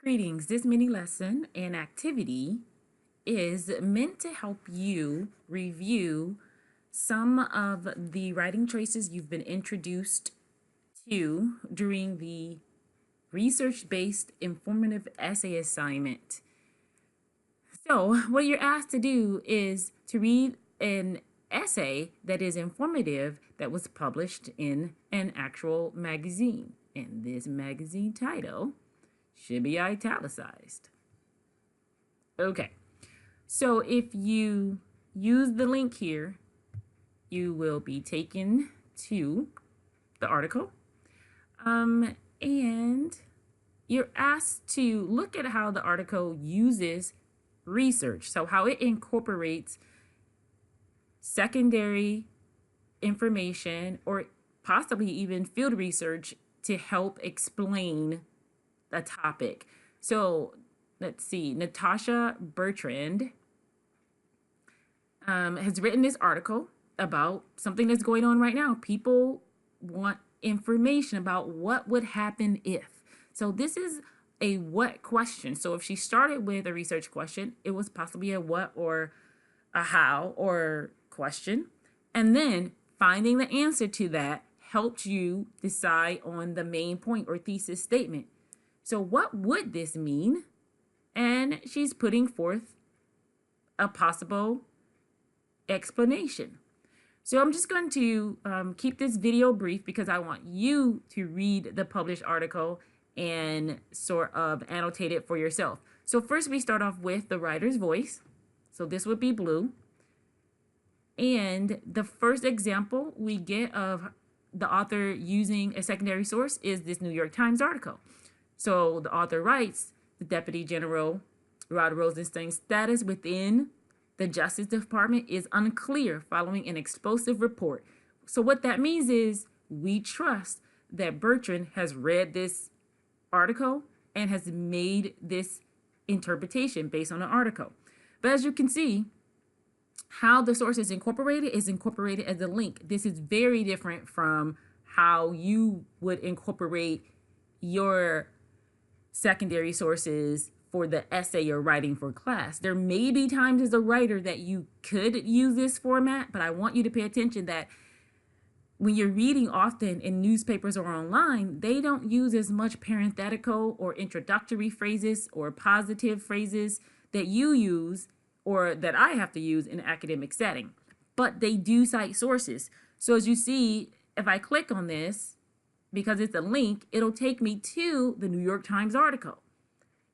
Greetings. This mini lesson and activity is meant to help you review some of the writing choices you've been introduced to during the research-based informative essay assignment. So, what you're asked to do is to read an essay that is informative that was published in an actual magazine. And this magazine title should be italicized. Okay, so if you use the link here, you will be taken to the article. And you're asked to look at how the article uses research, so how it incorporates secondary information or possibly even field research to help explain a topic. So let's see, Natasha Bertrand has written this article about something that's going on right now. People want information about what would happen if. So this is a what question. So if she started with a research question, it was possibly a what or a how or question. And then finding the answer to that helps you decide on the main point or thesis statement. So what would this mean? And she's putting forth a possible explanation. So I'm just going to keep this video brief because I want you to read the published article and sort of annotate it for yourself. So first we start off with the writer's voice. So this would be blue. And the first example we get of the author using a secondary source is this New York Times article. So the author writes, the Deputy General Rod Rosenstein's status within the Justice Department is unclear following an explosive report. So what that means is we trust that Bertrand has read this article and has made this interpretation based on the article. But as you can see, how the source is incorporated as a link. This is very different from how you would incorporate your secondary sources for the essay you're writing for class. There may be times as a writer that you could use this format, but I want you to pay attention that when you're reading often in newspapers or online, they don't use as much parenthetical or introductory phrases or positive phrases that you use or that I have to use in an academic setting, but they do cite sources. So as you see, if I click on this, because it's a link, it'll take me to the New York Times article.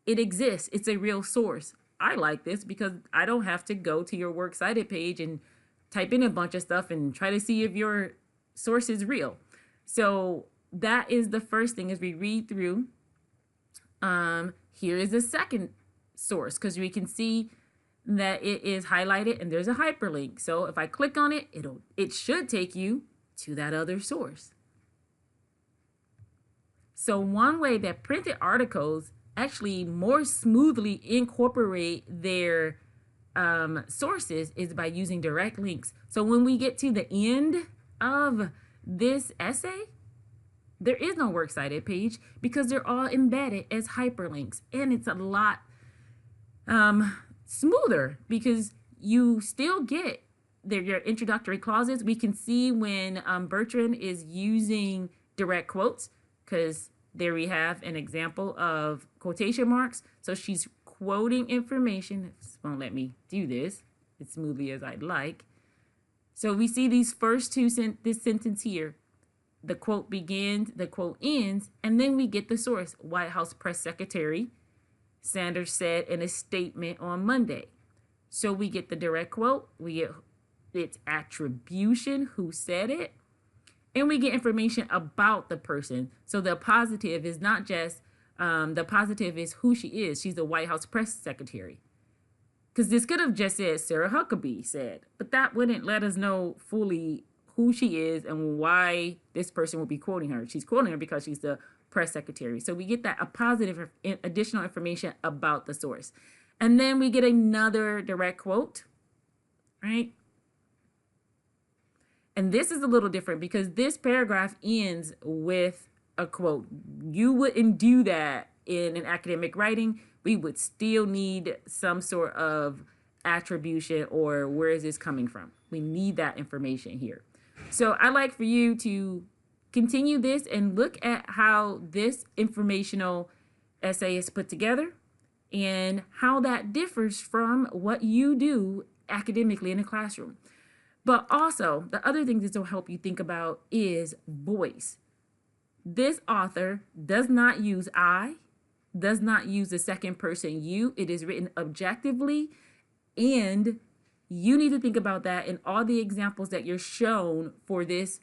It exists. It's a real source. I like this because I don't have to go to your works cited page and type in a bunch of stuff and try to see if your source is real. So that is the first thing as we read through. Here is the second source because we can see that it is highlighted and there's a hyperlink. So if I click on it, it should take you to that other source. So one way that printed articles actually more smoothly incorporate their sources is by using direct links. So when we get to the end of this essay, there is no works cited page because they're all embedded as hyperlinks, and it's a lot smoother because you still get your introductory clauses. We can see when Bertrand is using direct quotes because there we have an example of quotation marks. So she's quoting information. This won't let me do this as smoothly as I'd like. So we see these first two, this sentence here. The quote begins, the quote ends, and then we get the source. White House Press Secretary Sanders said in a statement on Monday. So we get the direct quote, we get its attribution, who said it, and we get information about the person. So the positive is not just, the positive is who she is. She's the White House press secretary. Because this could have just said Sarah Huckabee said, but that wouldn't let us know fully who she is and why this person would be quoting her. She's quoting her because she's the press secretary. So we get that a positive additional information about the source. And then we get another direct quote, right? And this is a little different because this paragraph ends with a quote. You wouldn't do that in an academic writing, we would still need some sort of attribution or where is this coming from. We need that information here. So I'd like for you to continue this and look at how this informational essay is put together and how that differs from what you do academically in a classroom. But also, the other thing this will help you think about is voice. This author does not use I, does not use the second person you. It is written objectively, and you need to think about that in all the examples that you're shown for this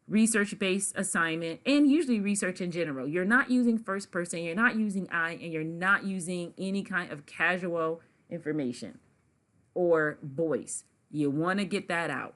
research-based assignment, and usually research in general. You're not using first person, you're not using I, and you're not using any kind of casual information or voice. You want to get that out.